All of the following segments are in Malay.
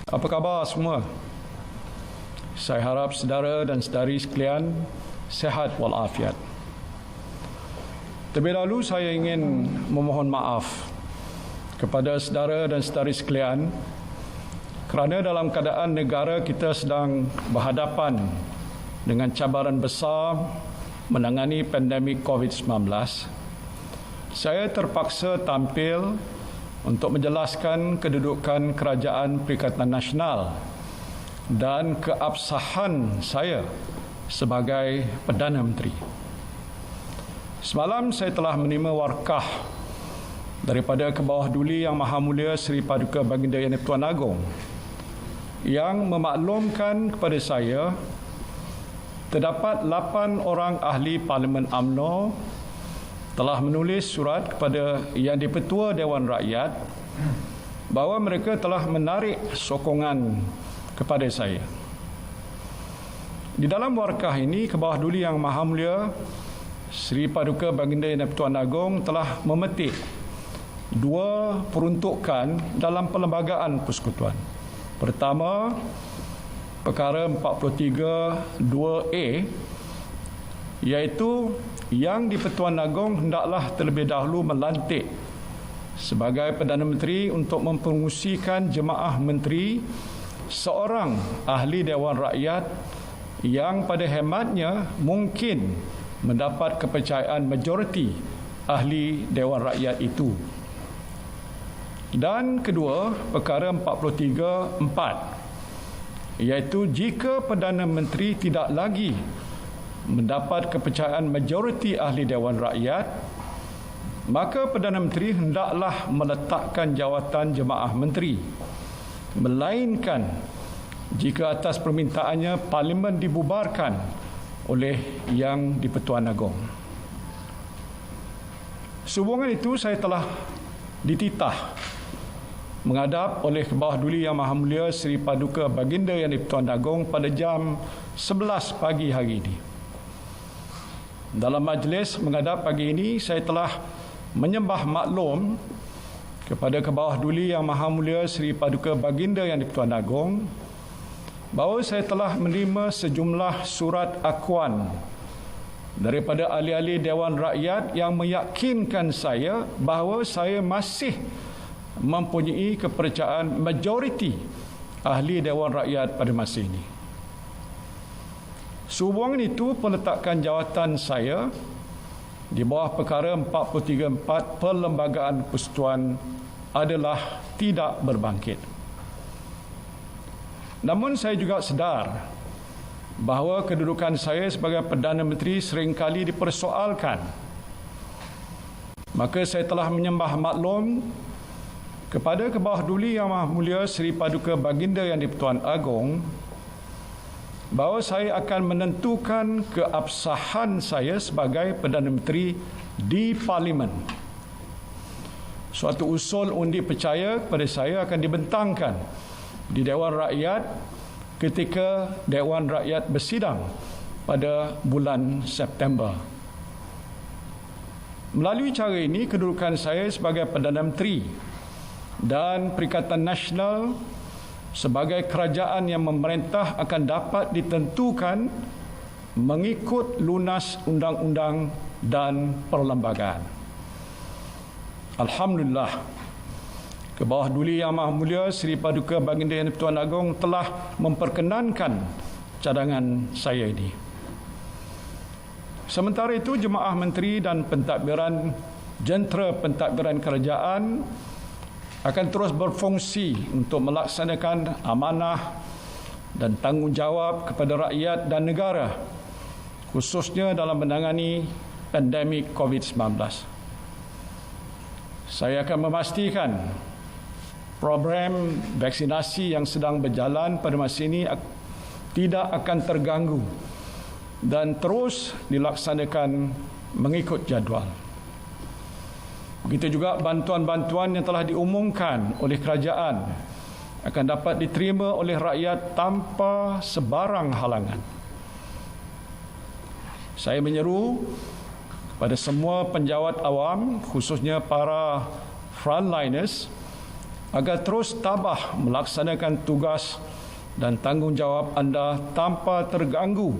Apa khabar semua? Saya harap saudara dan saudari sekalian sihat walafiat. Terlebih dahulu saya ingin memohon maaf kepada saudara dan saudari sekalian kerana dalam keadaan negara kita sedang berhadapan dengan cabaran besar menangani pandemik COVID-19, saya terpaksa tampil untuk menjelaskan kedudukan Kerajaan Perikatan Nasional dan keabsahan saya sebagai Perdana Menteri. Semalam saya telah menerima warkah daripada Kebawah Duli Yang Maha Mulia Seri Paduka Baginda Yang di-Pertuan Agong yang memaklumkan kepada saya terdapat 8 orang ahli Parlimen UMNO telah menulis surat kepada Yang di-Pertua Dewan Rakyat bahawa mereka telah menarik sokongan kepada saya. Di dalam warkah ini, Kebawah Duli Yang Maha Mulia Seri Paduka Baginda Yang di-Pertuan Agong telah memetik 2 peruntukan dalam perlembagaan persekutuan. Pertama, perkara 43 2A, iaitu Yang di-Pertuan Agong hendaklah terlebih dahulu melantik sebagai Perdana Menteri untuk mempromosikan jemaah menteri seorang ahli Dewan Rakyat yang pada hematnya mungkin mendapat kepercayaan majoriti ahli Dewan Rakyat itu. Dan kedua, perkara 43(4), iaitu jika Perdana Menteri tidak lagi mendapat kepercayaan majoriti ahli Dewan Rakyat, maka Perdana Menteri hendaklah meletakkan jawatan jemaah menteri, melainkan jika atas permintaannya Parlimen dibubarkan oleh Yang di-Pertuan Agong. Sehubungan itu, saya telah dititah menghadap oleh Kebawah Duli Yang Maha Mulia Seri Paduka Baginda Yang di-Pertuan Agong pada jam 11 pagi hari ini. Dalam majlis menghadap pagi ini, saya telah menyembah maklum kepada Kebawah Duli Yang Maha Mulia Seri Paduka Baginda Yang di-Pertuan Agong bahawa saya telah menerima sejumlah surat akuan daripada ahli-ahli Dewan Rakyat yang meyakinkan saya bahawa saya masih mempunyai kepercayaan majoriti ahli Dewan Rakyat pada masa ini. Sehubungan itu, peletakan jawatan saya di bawah perkara 43(4) Perlembagaan Persekutuan adalah tidak berbangkit. Namun saya juga sedar bahawa kedudukan saya sebagai Perdana Menteri seringkali dipersoalkan. Maka saya telah menyembah maklum kepada Kebawah Duli Yang Maha Mulia Seri Paduka Baginda Yang di-Pertuan Agong bahawa saya akan menentukan keabsahan saya sebagai Perdana Menteri di Parlimen. Suatu usul undi percaya kepada saya akan dibentangkan di Dewan Rakyat ketika Dewan Rakyat bersidang pada bulan September. Melalui cara ini, kedudukan saya sebagai Perdana Menteri dan Perikatan Nasional sebagai kerajaan yang memerintah akan dapat ditentukan mengikut lunas undang-undang dan perlembagaan. Alhamdulillah, Kebawah Duli Yang Maha Mulia Seri Paduka Baginda Yang di-Pertuan Agong telah memperkenankan cadangan saya ini. Sementara itu, jemaah menteri dan pentadbiran jentera pentadbiran kerajaan akan terus berfungsi untuk melaksanakan amanah dan tanggungjawab kepada rakyat dan negara, khususnya dalam menangani pandemik COVID-19. Saya akan memastikan program vaksinasi yang sedang berjalan pada masa ini tidak akan terganggu dan terus dilaksanakan mengikut jadual. Begitu juga bantuan-bantuan yang telah diumumkan oleh kerajaan akan dapat diterima oleh rakyat tanpa sebarang halangan. Saya menyeru kepada semua penjawat awam, khususnya para frontliners, agar terus tabah melaksanakan tugas dan tanggungjawab anda tanpa terganggu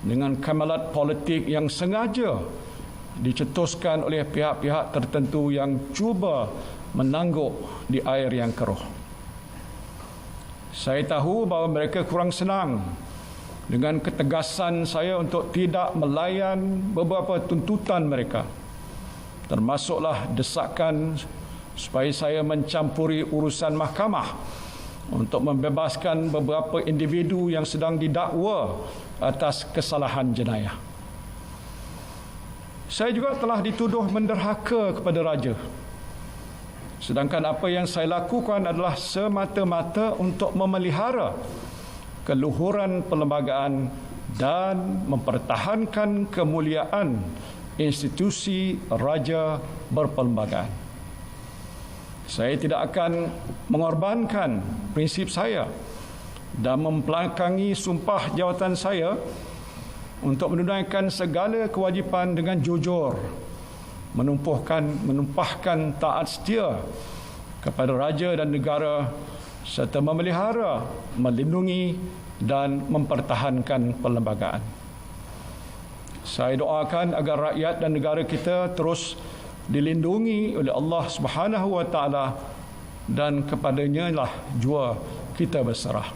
dengan kamalat politik yang sengaja dicetuskan oleh pihak-pihak tertentu yang cuba menangguk di air yang keruh. Saya tahu bahawa mereka kurang senang dengan ketegasan saya untuk tidak melayan beberapa tuntutan mereka, termasuklah desakan supaya saya mencampuri urusan mahkamah untuk membebaskan beberapa individu yang sedang didakwa atas kesalahan jenayah. Saya juga telah dituduh menderhaka kepada raja, sedangkan apa yang saya lakukan adalah semata-mata untuk memelihara keluhuran perlembagaan dan mempertahankan kemuliaan institusi raja berperlembagaan. Saya tidak akan mengorbankan prinsip saya dan membelakangi sumpah jawatan saya untuk menunaikan segala kewajipan dengan jujur, menumpahkan taat setia kepada raja dan negara serta memelihara, melindungi dan mempertahankan perlembagaan. Saya doakan agar rakyat dan negara kita terus dilindungi oleh Allah Subhanahu wa taala dan kepadanya lah jua kita berserah.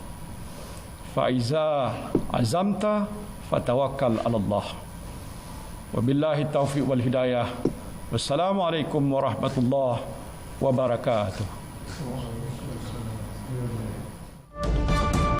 Faiza azamta fatawakkal 'ala Allah. Wabillahi taufiq wal hidayah. Wassalamualaikum warahmatullahi wabarakatuh.